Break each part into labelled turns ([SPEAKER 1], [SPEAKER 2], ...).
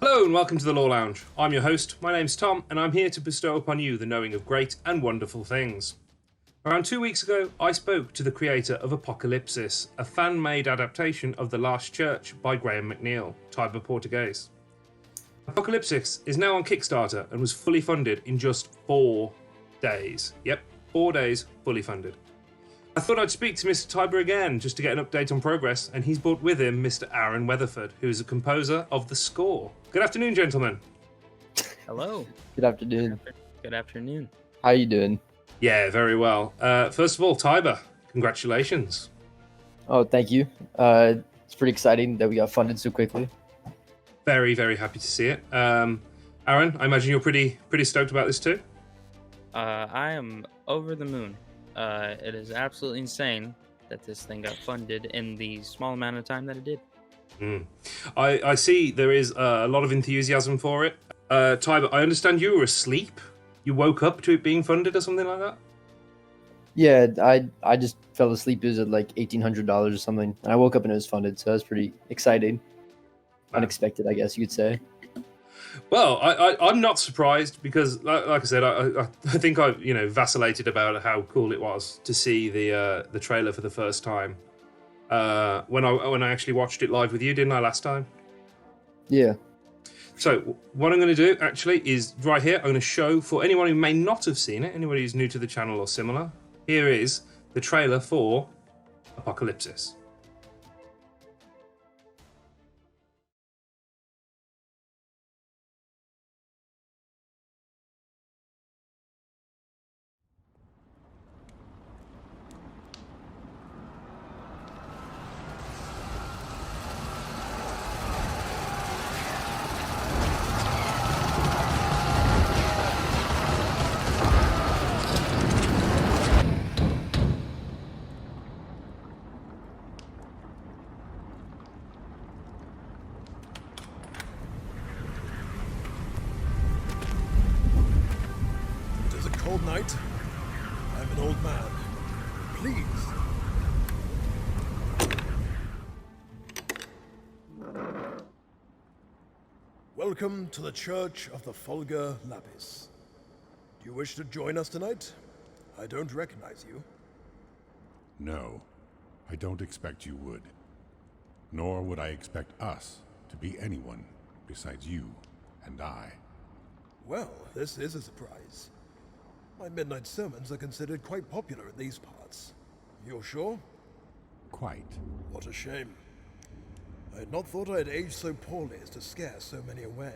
[SPEAKER 1] Hello and welcome to the Law Lounge. I'm your host, my name's Tom, and I'm here to bestow upon you the knowing of great and wonderful things. Around 2 weeks ago, I spoke to the creator of Apocalypsis, a fan-made adaptation of The Last Church by Graham McNeill, Tyber, Portoghese. Apocalypsis is now on Kickstarter and was fully funded in just 4 days. Yep, 4 days, fully funded. I thought I'd speak to Mr. Tyber again just to get an update on progress, and he's brought with him Mr. Aaron Weatherford, who is a composer of the score. Good afternoon, gentlemen.
[SPEAKER 2] Hello.
[SPEAKER 3] Good afternoon.
[SPEAKER 2] Good afternoon.
[SPEAKER 3] How are you doing?
[SPEAKER 1] Yeah, very well. First of all, Tyber, congratulations.
[SPEAKER 3] Oh, thank you. It's pretty exciting that we got funded so quickly.
[SPEAKER 1] Very, very happy to see it. Aaron, I imagine you're pretty stoked about this too?
[SPEAKER 2] I am over the moon. It is absolutely insane that this thing got funded in the small amount of time that it did.
[SPEAKER 1] I see there is a lot of enthusiasm for it. Tyber, I understand you were asleep. You woke up to it being funded or something like that?
[SPEAKER 3] Yeah, I just fell asleep. It was at like $1,800 or something, and I woke up and it was funded, so that's pretty exciting.
[SPEAKER 1] Wow.
[SPEAKER 3] Unexpected, I guess you could say.
[SPEAKER 1] Well, I'm not surprised because, like I said, I think I vacillated about how cool it was to see the trailer for the first time when I actually watched it live with you, didn't I, last time?
[SPEAKER 3] Yeah.
[SPEAKER 1] So what I'm going to do actually is right here. I'm going to show for anyone who may not have seen it, anybody who's new to the channel or similar. Here is the trailer for Apocalypsis.
[SPEAKER 4] Cold night. I'm an old man. Please. Welcome to the Church of the Fulgur Lapis. Do you wish to join us tonight? I don't recognize you.
[SPEAKER 5] No, I don't expect you would. Nor would I expect us to be anyone besides you and I.
[SPEAKER 4] Well, this is a surprise. My midnight sermons are considered quite popular in these parts. You're sure?
[SPEAKER 5] Quite.
[SPEAKER 4] What a shame. I had not thought I had aged so poorly as to scare so many away.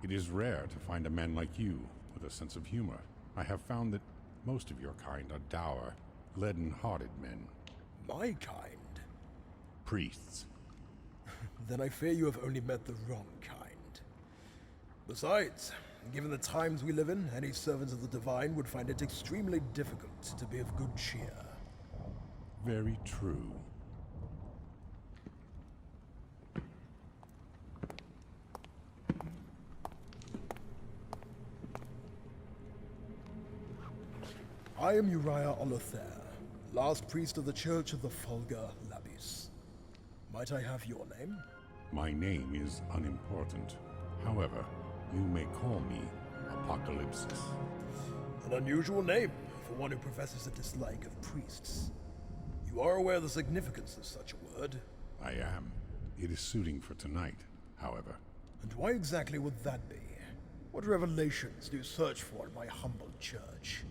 [SPEAKER 5] It is rare to find a man like you with a sense of humor. I have found that most of your kind are dour, leaden-hearted men.
[SPEAKER 4] My kind?
[SPEAKER 5] Priests.
[SPEAKER 4] Then I fear you have only met the wrong kind. Besides, given the times we live in, any servants of the divine would find it extremely difficult to be of good cheer.
[SPEAKER 5] Very true.
[SPEAKER 4] I am Uriah Olothair, last priest of the Church of the Fulgur Lapis. Might I have your name?
[SPEAKER 5] My name is unimportant. However, you may call me Apocalypsis.
[SPEAKER 4] An unusual name for one who professes a dislike of priests. You are aware of the significance of such a word?
[SPEAKER 5] I am. It is suiting for tonight, however.
[SPEAKER 4] And why exactly would that be? What revelations do you search for in my humble church?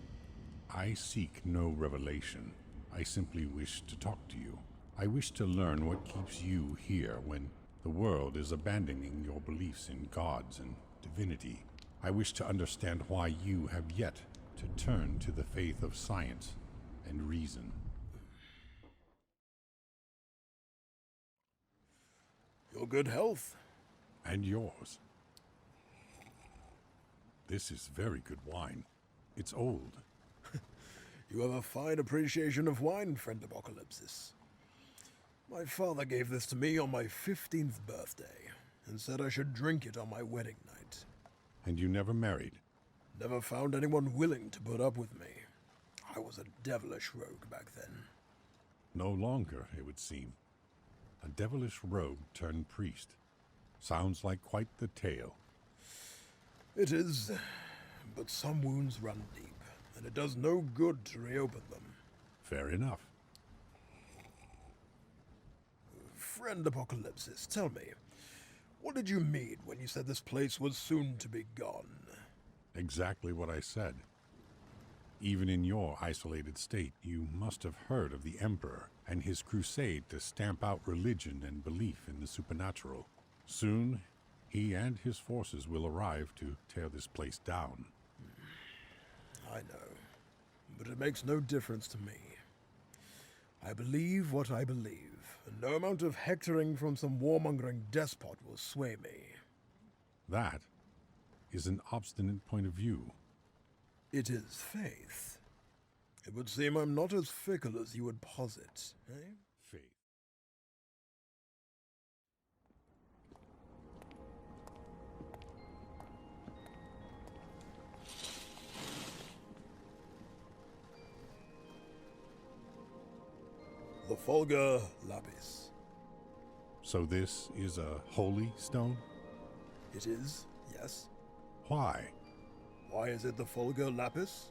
[SPEAKER 5] I seek no revelation. I simply wish to talk to you. I wish to learn what keeps you here when the world is abandoning your beliefs in gods and divinity. I wish to understand why you have yet to turn to the faith of science and reason.
[SPEAKER 4] Your good health.
[SPEAKER 5] And yours. This is very good wine. It's old.
[SPEAKER 4] You have a fine appreciation of wine, friend Apocalypsis. My father gave this to me on my 15th birthday, and said I should drink it on my wedding night.
[SPEAKER 5] And you never married?
[SPEAKER 4] Never found anyone willing to put up with me. I was a devilish rogue back then.
[SPEAKER 5] No longer, it would seem. A devilish rogue turned priest. Sounds like quite the tale.
[SPEAKER 4] It is, but some wounds run deep, and it does no good to reopen them.
[SPEAKER 5] Fair enough.
[SPEAKER 4] Friend Apocalypsis, tell me, what did you mean when you said this place was soon to be gone?
[SPEAKER 5] Exactly what I said. Even in your isolated state, you must have heard of the Emperor and his crusade to stamp out religion and belief in the supernatural. Soon, he and his forces will arrive to tear this place down.
[SPEAKER 4] I know, but it makes no difference to me. I believe what I believe, and no amount of hectoring from some warmongering despot will sway me.
[SPEAKER 5] That is an obstinate point of view.
[SPEAKER 4] It is faith. It would seem I'm not as fickle as you would posit, eh?
[SPEAKER 5] Faith.
[SPEAKER 4] The Fulgur Lapis.
[SPEAKER 5] So this is a holy stone?
[SPEAKER 4] It is, yes.
[SPEAKER 5] Why?
[SPEAKER 4] Why is it the Fulgur Lapis?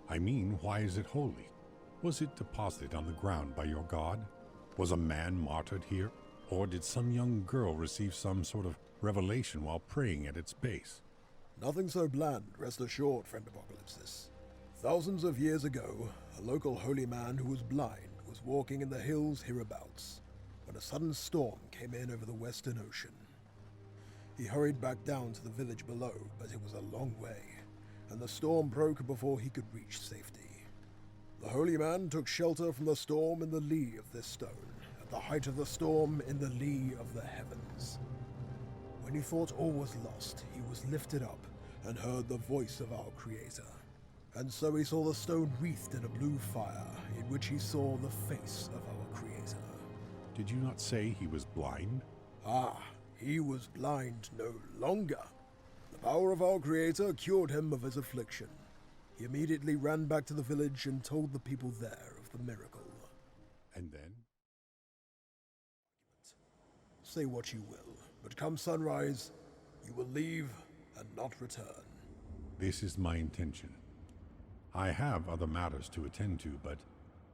[SPEAKER 5] I mean, why is it holy? Was it deposited on the ground by your god? Was a man martyred here? Or did some young girl receive some sort of revelation while praying at its base?
[SPEAKER 4] Nothing so bland, rest assured, friend Apocalypsis. Thousands of years ago, a local holy man who was blind was walking in the hills hereabouts when a sudden storm came in over the Western Ocean. He hurried back down to the village below, but it was a long way, and the storm broke before he could reach safety. The holy man took shelter from the storm in the lee of this stone, at the height of the storm in the lee of the heavens. When he thought all was lost, he was lifted up and heard the voice of our Creator. And so he saw the stone wreathed in a blue fire, in which he saw the face of our Creator.
[SPEAKER 5] Did you not say he was blind?
[SPEAKER 4] Ah, he was blind no longer. The power of our Creator cured him of his affliction. He immediately ran back to the village and told the people there of the miracle.
[SPEAKER 5] And then?
[SPEAKER 4] Say what you will, but come sunrise, you will leave and not return.
[SPEAKER 5] This is my intention. I have other matters to attend to, but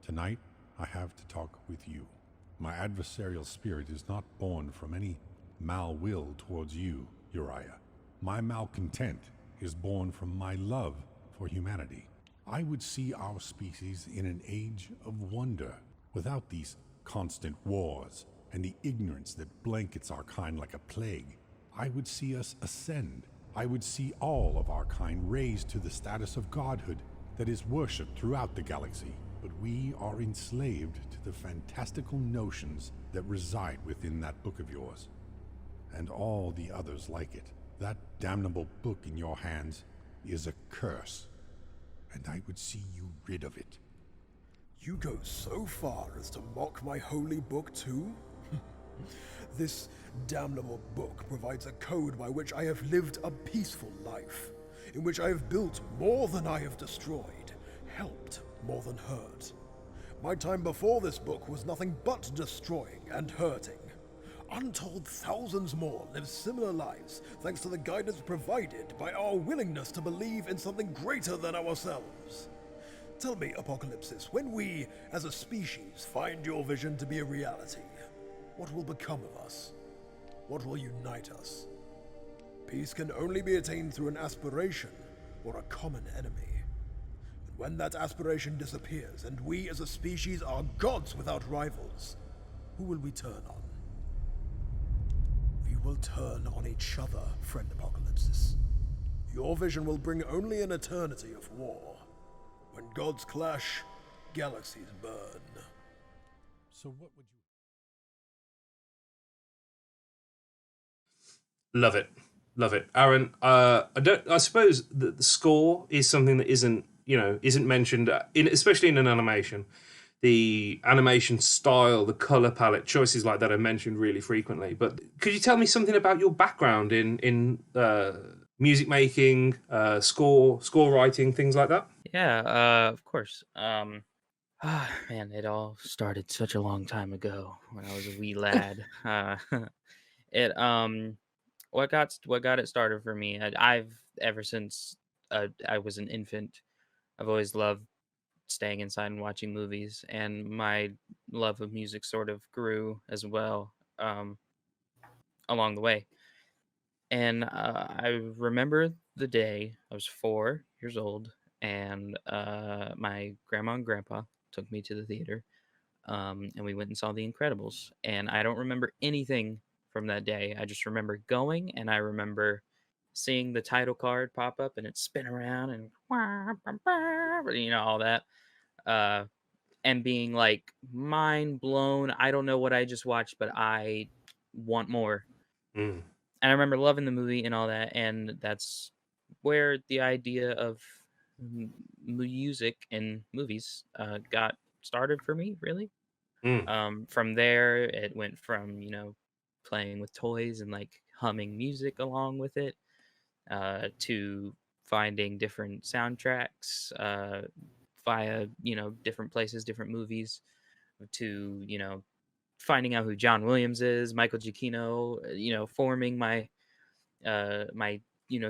[SPEAKER 5] tonight I have to talk with you. My adversarial spirit is not born from any mal-will towards you, Uriah. My malcontent is born from my love for humanity. I would see our species in an age of wonder, without these constant wars and the ignorance that blankets our kind like a plague. I would see us ascend. I would see all of our kind raised to the status of godhood that is worshipped throughout the galaxy. But we are enslaved to the fantastical notions that reside within that book of yours, and all the others like it. That damnable book in your hands is a curse, and I would see you rid of it.
[SPEAKER 4] You go so far as to mock my holy book too? This damnable book provides a code by which I have lived a peaceful life, in which I have built more than I have destroyed, helped more than hurt. My time before this book was nothing but destroying and hurting. Untold thousands more live similar lives thanks to the guidance provided by our willingness to believe in something greater than ourselves. Tell me, Apocalypsis, when we, as a species, find your vision to be a reality, what will become of us? What will unite us? Peace can only be attained through an aspiration or a common enemy. And when that aspiration disappears and we as a species are gods without rivals, who will we turn on? We will turn on each other, friend Apocalypsis. Your vision will bring only an eternity of war. When gods clash, galaxies burn.
[SPEAKER 5] So what would you...
[SPEAKER 1] Love it. Love it. Aaron, I suppose that the score is something that isn't mentioned, especially in an animation. The animation style, the color palette, choices like that are mentioned really frequently. But could you tell me something about your background in music making, score writing, things like that?
[SPEAKER 2] Yeah, of course. Man, it all started such a long time ago when I was a wee lad. It what got it started for me. I've ever since I was an infant, I've always loved staying inside and watching movies, and my love of music sort of grew as well along the way. And I remember the day I was 4 years old, and my grandma and grandpa took me to the theater, and we went and saw The Incredibles. And I don't remember anything from that day. I just remember going, and I remember seeing the title card pop up, and it spin around, and all that, uh, and being like mind blown. I don't know what I just watched, but I want more.
[SPEAKER 1] Mm.
[SPEAKER 2] And I remember loving the movie and all that, and that's where the idea of music in movies got started for me, really.
[SPEAKER 1] Mm.
[SPEAKER 2] From there, it went from playing with toys and like humming music along with it, to finding different soundtracks via different places, different movies, to finding out who John Williams is, Michael Giacchino, forming my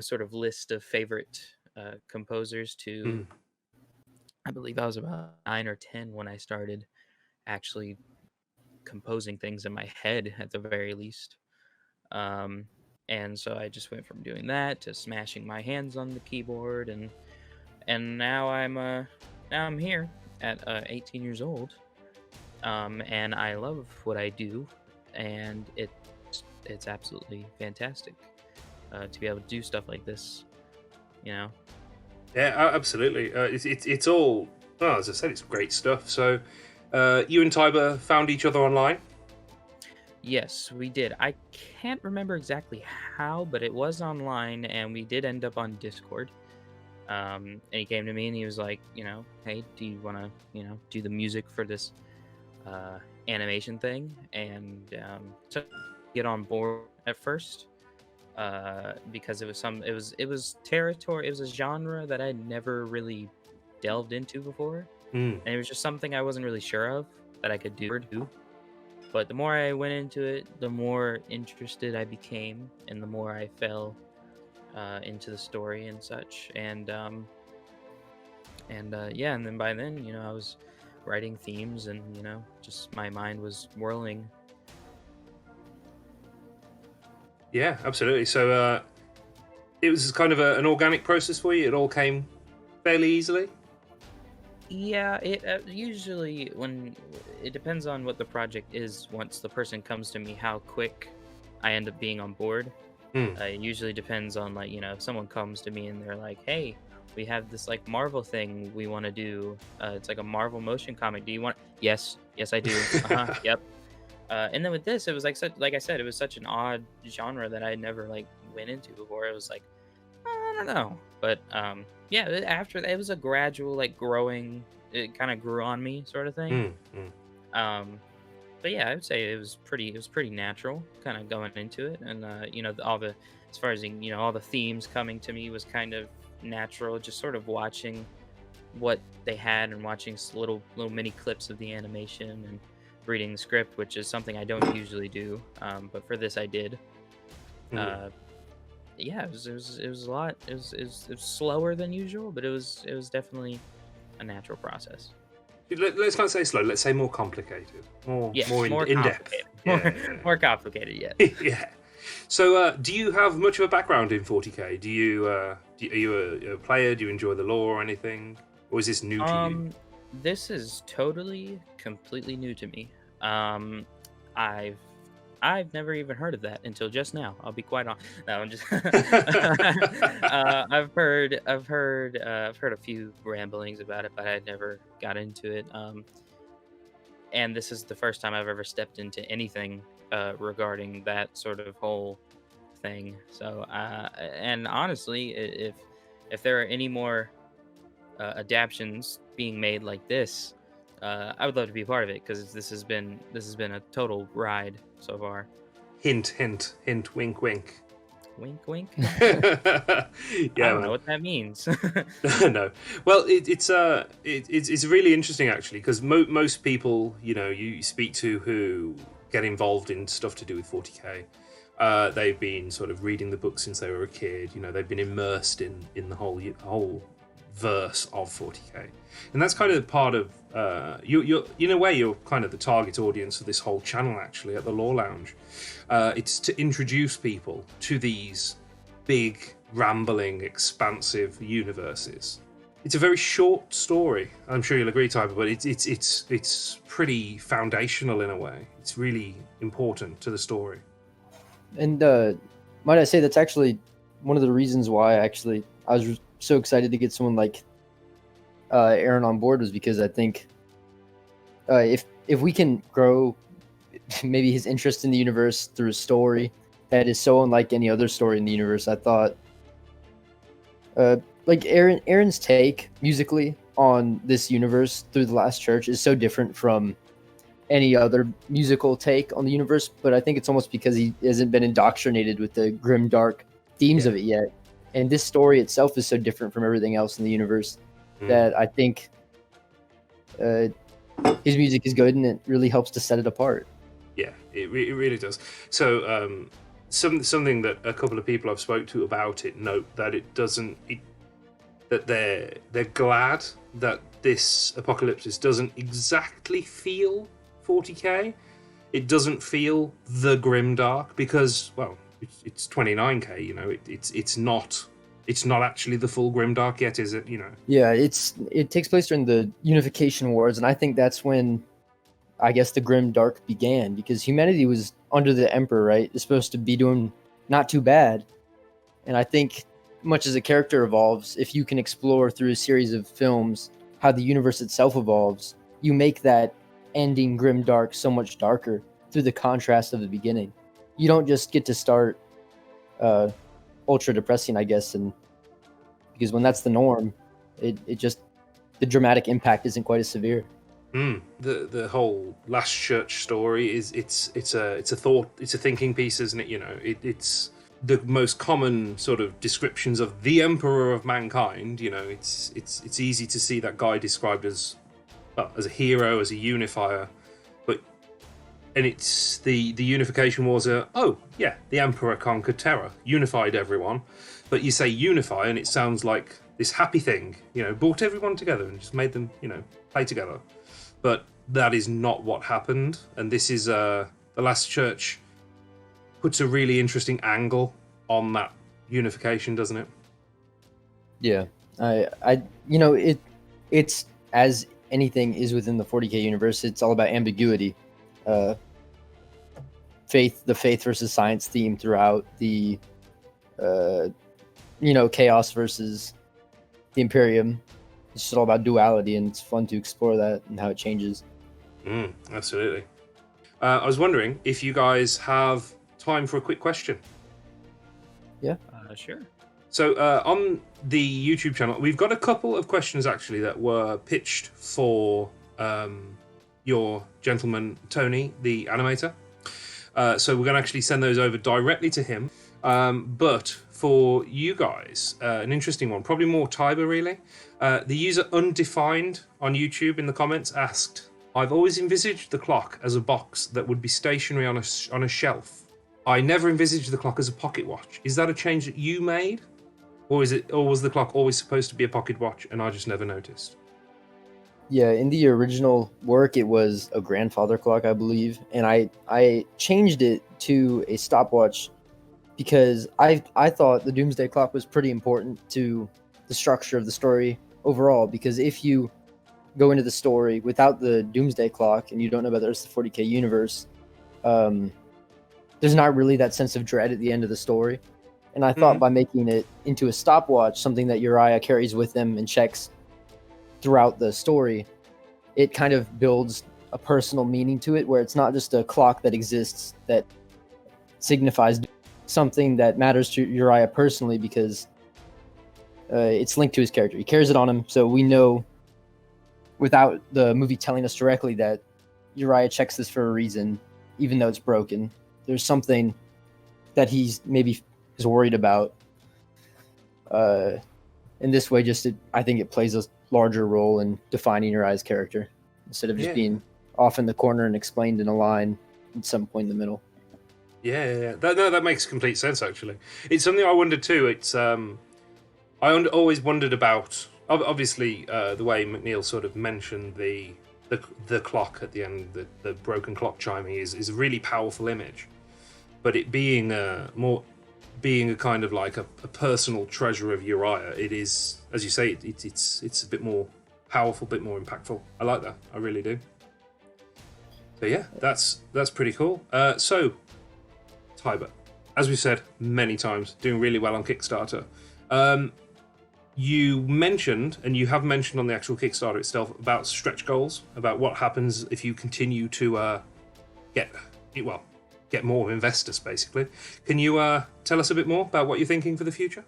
[SPEAKER 2] sort of list of favorite composers. To
[SPEAKER 1] Mm.
[SPEAKER 2] I believe I was about 9 or 10 when I started actually composing things in my head at the very least. Um, and so I just went from doing that to smashing my hands on the keyboard, and now I'm here at 18 years old, and I love what I do, and it's absolutely fantastic to be able to do stuff like this. You know,
[SPEAKER 1] Yeah, absolutely. It's all, well, as I said, it's great stuff. So, you and Tyber found each other online.
[SPEAKER 2] yes, we did. I can't remember exactly how, but it was online, and we did end up on Discord. And he came to me and he was like, hey, do you want to, do the music for this animation thing? And to get on board at first, because it was territory, it was a genre that I'd never really delved into before,
[SPEAKER 1] Mm.
[SPEAKER 2] and it was just something I wasn't really sure of that I could do. But the more I went into it, the more interested I became, and the more I fell into the story and such. Yeah, and then by then, I was writing themes, and just my mind was whirling.
[SPEAKER 1] Yeah, absolutely. So, it was kind of an organic process for you. It all came fairly easily.
[SPEAKER 2] Yeah, it usually, when it depends on what the project is. Once the person comes to me, how quick I end up being on board.
[SPEAKER 1] Mm.
[SPEAKER 2] It usually depends on, like, if someone comes to me and they're like, hey, we have this like Marvel thing we want to do. It's like a Marvel motion comic. Do you want? Yes, I do. Yep. And then with this, it was like I said, it was such an odd genre that I had never like went into before. It was like, I don't know, but yeah. After that, it was a gradual like growing. It kind of grew on me, sort of thing.
[SPEAKER 1] Mm. Mm.
[SPEAKER 2] But yeah, I would say it was pretty natural, kind of going into it, and all the, as far as all the themes coming to me was kind of natural. Just sort of watching what they had and watching little mini clips of the animation and reading the script, which is something I don't usually do, but for this I did.
[SPEAKER 1] Mm.
[SPEAKER 2] Yeah, it was a lot. It was slower than usual, but it was definitely a natural process.
[SPEAKER 1] Let's not say slow. Let's say more complicated, more
[SPEAKER 2] Yes,
[SPEAKER 1] more
[SPEAKER 2] more
[SPEAKER 1] in depth.
[SPEAKER 2] complicated.
[SPEAKER 1] Yeah,
[SPEAKER 2] More complicated, yes.
[SPEAKER 1] yeah. Yeah. So, do you have much of a background in 40k? Are you a player? Do you enjoy the lore or anything, or is this new to you?
[SPEAKER 2] This is totally, completely new to me. I've never even heard of that until just now. I'll be quite honest. No, I'm just. I've heard a few ramblings about it, but I never got into it. And this is the first time I've ever stepped into anything regarding that sort of whole thing. So, and honestly, if there are any more adaptions being made like this, I would love to be a part of it, because this has been a total ride so far.
[SPEAKER 1] Hint, hint, hint. Wink, wink.
[SPEAKER 2] Wink, wink.
[SPEAKER 1] Yeah,
[SPEAKER 2] I don't know
[SPEAKER 1] man.
[SPEAKER 2] what that means.
[SPEAKER 1] No. Well, it's really interesting actually because most people you speak to who get involved in stuff to do with 40k, they've been sort of reading the book since they were a kid. They've been immersed in the whole verse of 40k, and that's kind of part of you're in a way you're kind of the target audience of this whole channel actually at the Lore Lounge. It's to introduce people to these big, rambling, expansive universes. It's a very short story. I'm sure you'll agree, Tyber, but it's pretty foundational in a way. It's really important to the story.
[SPEAKER 3] And might I say that's actually one of the reasons why I was so excited to get someone like Aaron on board, was because I think if we can grow maybe his interest in the universe through a story that is so unlike any other story in the universe, I thought like Aaron's take musically on this universe through the Last Church is so different from any other musical take on the universe, but I think it's almost because he hasn't been indoctrinated with the grimdark themes of it yet. And this story itself is so different from everything else in the universe that I think his music is good, and it really helps to set it apart.
[SPEAKER 1] Yeah, it really does. So something that a couple of people I've spoke to about it note that that they're glad that this Apocalypsis doesn't exactly feel 40k. It doesn't feel the Grimdark because, well, it's 29k. It's not actually the full Grimdark yet, is it?
[SPEAKER 3] Yeah, it takes place during the Unification Wars, and I think that's when I guess the Grimdark began, because humanity was under the Emperor, right? It's supposed to be doing not too bad, and I think much as a character evolves, if you can explore through a series of films how the universe itself evolves, you make that ending Grimdark so much darker through the contrast of the beginning. You don't just get to start ultra depressing, I guess, and because when that's the norm, it just, the dramatic impact isn't quite as severe.
[SPEAKER 1] The whole Last Church story is it's a thinking piece, isn't it? It's the most common sort of descriptions of the Emperor of mankind. It's easy to see that guy described as a hero, as a unifier, and it's the Unification Wars are, the Emperor conquered terror, unified everyone, but you say unify and it sounds like this happy thing, brought everyone together and just made them, play together. But that is not what happened, and this is the Last Church puts a really interesting angle on that unification, doesn't it?
[SPEAKER 3] Yeah, it's as anything is within the 40k universe. It's all about ambiguity, the faith versus science theme throughout the, chaos versus the Imperium. It's just all about duality, and it's fun to explore that and how it changes.
[SPEAKER 1] Absolutely. I was wondering if you guys have time for a quick question.
[SPEAKER 3] Yeah.
[SPEAKER 2] Sure.
[SPEAKER 1] So on the YouTube channel, we've got a couple of questions actually that were pitched for your gentleman, Tony, the animator. So we're going to actually send those over directly to him. But for you guys, an interesting one, probably more Tyber really. The user Undefined on YouTube in the comments asked, I've always envisaged the clock as a box that would be stationary on a shelf. I never envisaged the clock as a pocket watch. Is that a change that you made? Or was the clock always supposed to be a pocket watch and I just never noticed?
[SPEAKER 3] Yeah, in the original work, it was a grandfather clock, I believe, and I changed it to a stopwatch because I thought the Doomsday Clock was pretty important to the structure of the story overall, because if you go into the story without the Doomsday Clock and you don't know about the rest of the 40k universe, there's not really that sense of dread at the end of the story. And I thought by making it into a stopwatch, something that Uriah carries with him and checks throughout the story, it kind of builds a personal meaning to it, where it's not just a clock that exists that signifies something that matters to Uriah personally, because it's linked to his character. He carries it on him, so we know, without the movie telling us directly, that Uriah checks this for a reason, even though it's broken. There's something that he's maybe is worried about. In this way, I think it plays a larger role in defining your Rise character instead of just being off in the corner and explained in a line at some point in the middle.
[SPEAKER 1] Yeah. That makes complete sense. Actually, it's something I wondered too. It's always wondered about. Obviously, the way McNeil sort of mentioned the clock at the end, the broken clock chiming is a really powerful image, but it being a kind of like a personal treasure of Uriah, it is, as you say, it's a bit more powerful, a bit more impactful. I like that. I really do. So yeah, that's pretty cool. So, Tyber, as we've said many times, doing really well on Kickstarter. You mentioned, and you have mentioned on the actual Kickstarter itself, about stretch goals, about what happens if you continue to get more investors, basically. Can you tell us a bit more about what you're thinking for the future?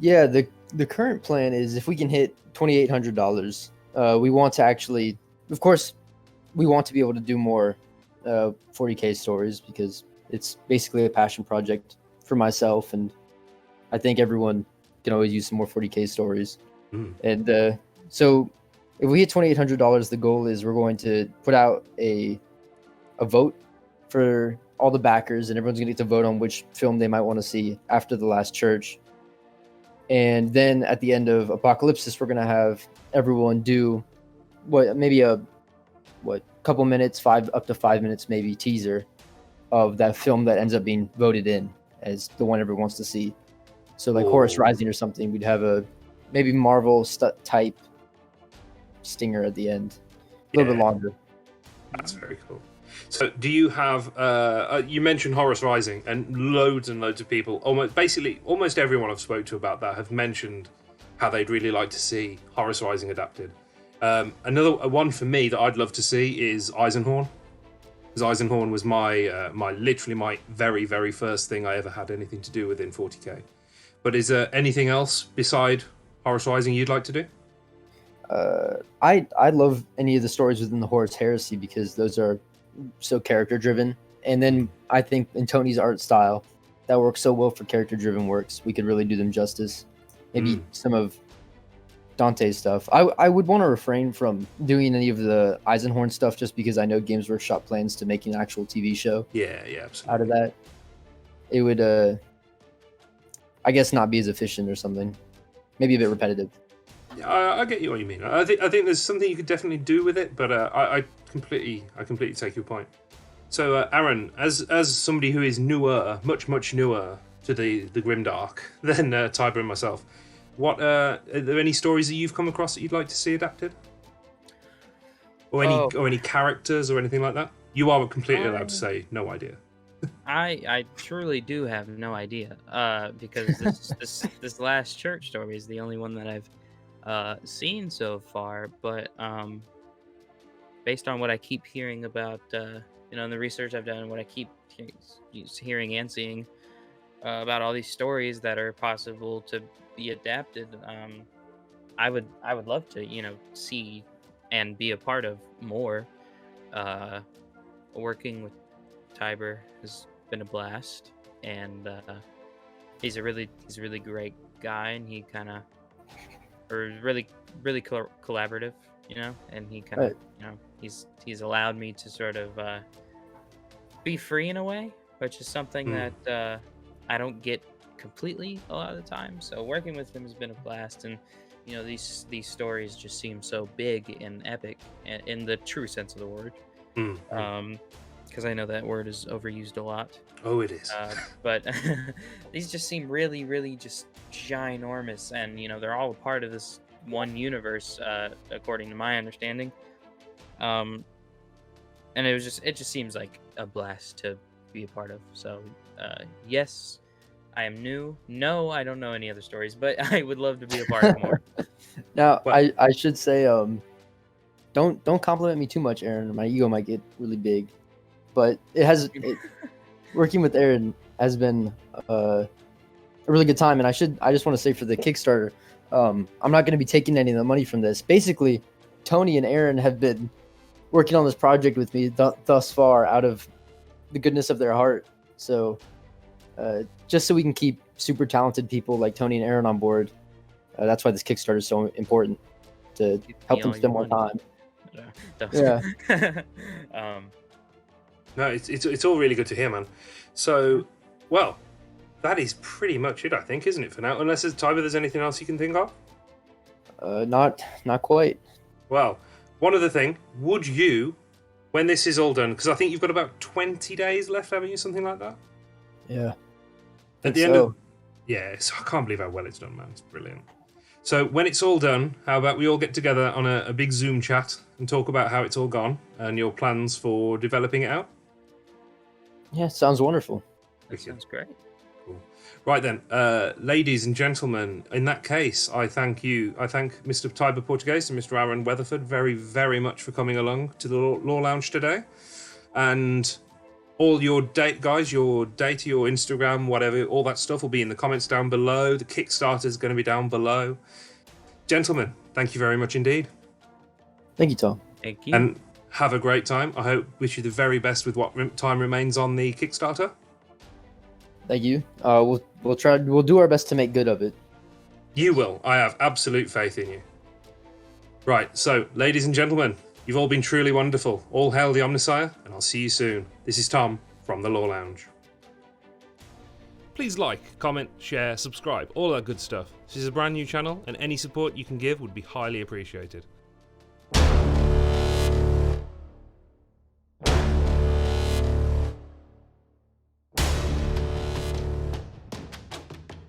[SPEAKER 3] Yeah, the current plan is if we can hit $2,800, we want to actually, of course, we want to be able to do more 40K stories because it's basically a passion project for myself, and I think everyone can always use some more 40K stories. And so if we hit $2,800, the goal is we're going to put out a vote for all the backers, and everyone's going to get to vote on which film they might want to see after The Last Church. And then at the end of Apocalypsis, we're going to have everyone do couple minutes, up to 5 minutes maybe, teaser of that film that ends up being voted in as the one everyone wants to see. So like Horace Rising or something, we'd have a maybe Marvel type stinger at the end, a little bit longer.
[SPEAKER 1] That's very cool. So do you have, you mentioned Horace Rising, and loads of people, almost everyone I've spoke to about that have mentioned how they'd really like to see Horace Rising adapted. Another one for me that I'd love to see is Eisenhorn, because Eisenhorn was my very, very first thing I ever had anything to do with in 40K. But is there anything else beside Horace Rising you'd like to do?
[SPEAKER 3] I love any of the stories within the Horus Heresy because those are so character driven. And then I think in Tony's art style, that works so well for character driven works. We could really do them justice. Maybe some of Dante's stuff. I would want to refrain from doing any of the Eisenhorn stuff just because I know Games Workshop plans to make an actual TV show.
[SPEAKER 1] Yeah, absolutely.
[SPEAKER 3] Out of that, it would, I guess, not be as efficient or something. Maybe a bit repetitive.
[SPEAKER 1] Yeah, I get you what you mean. I think there's something you could definitely do with it, but I completely take your point. So, Aaron, as somebody who is much newer to the Grimdark than Tyber and myself, are there any stories that you've come across that you'd like to see adapted, or any characters or anything like that? You are completely allowed to say no idea.
[SPEAKER 2] I truly do have no idea, because this Last Church story is the only one that I've seen so far. But based on what I keep hearing about, in the research I've done, what I keep hearing and seeing about all these stories that are possible to be adapted, I would love to see and be a part of more. Working with Tyber has been a blast, and he's a really great guy, and he kind of really collaborative, and he kind of he's allowed me to sort of be free in a way, which is something that I don't get completely a lot of the time. So working with him has been a blast, and these stories just seem so big and epic in the true sense of the word. Because I know that word is overused a lot.
[SPEAKER 1] Oh, it is.
[SPEAKER 2] But these just seem really, really just ginormous, and they're all a part of this one universe, according to my understanding. And it just seems like a blast to be a part of. So, yes, I am new. No, I don't know any other stories, but I would love to be a part of more.
[SPEAKER 3] Now, I should say, don't compliment me too much, Aaron. My ego might get really big. But working with Aaron has been a really good time, and I just want to say for the Kickstarter, I'm not going to be taking any of the money from this. Basically, Tony and Aaron have been working on this project with me thus far out of the goodness of their heart. So just so we can keep super talented people like Tony and Aaron on board. That's why this Kickstarter is so important, to help them spend more time. Yeah.
[SPEAKER 1] No, it's all really good to hear, man. So, well, that is pretty much it, I think, isn't it, for now? Unless Tyber, there's anything else you can think of?
[SPEAKER 3] Not quite.
[SPEAKER 1] Well, one other thing, would you, when this is all done, because I think you've got about 20 days left, haven't you? Something like that?
[SPEAKER 3] Yeah.
[SPEAKER 1] At the end of... Yeah, so I can't believe how well it's done, man. It's brilliant. So when it's all done, how about we all get together on a big Zoom chat and talk about how it's all gone and your plans for developing it out?
[SPEAKER 3] Yeah, sounds wonderful.
[SPEAKER 2] That sounds great.
[SPEAKER 1] Cool. Right then, ladies and gentlemen, in that case, I thank Mr. Tyber Portoghese and Mr. Aaron Weatherford very, very much for coming along to the Law Lounge today. And all your date, guys, your data, your Instagram, whatever, all that stuff will be in the comments down below. The Kickstarter is going to be down below. Gentlemen, thank you very much indeed.
[SPEAKER 3] Thank you, Tom.
[SPEAKER 2] Thank you.
[SPEAKER 1] And have a great time. I wish you the very best with what time remains on the Kickstarter.
[SPEAKER 3] Thank you. We'll try. We'll do our best to make good of it.
[SPEAKER 1] You will. I have absolute faith in you. Right, so, ladies and gentlemen, you've all been truly wonderful. All hail the Omnissiah, and I'll see you soon. This is Tom from the Law Lounge. Please like, comment, share, subscribe, all that good stuff. This is a brand new channel, and any support you can give would be highly appreciated.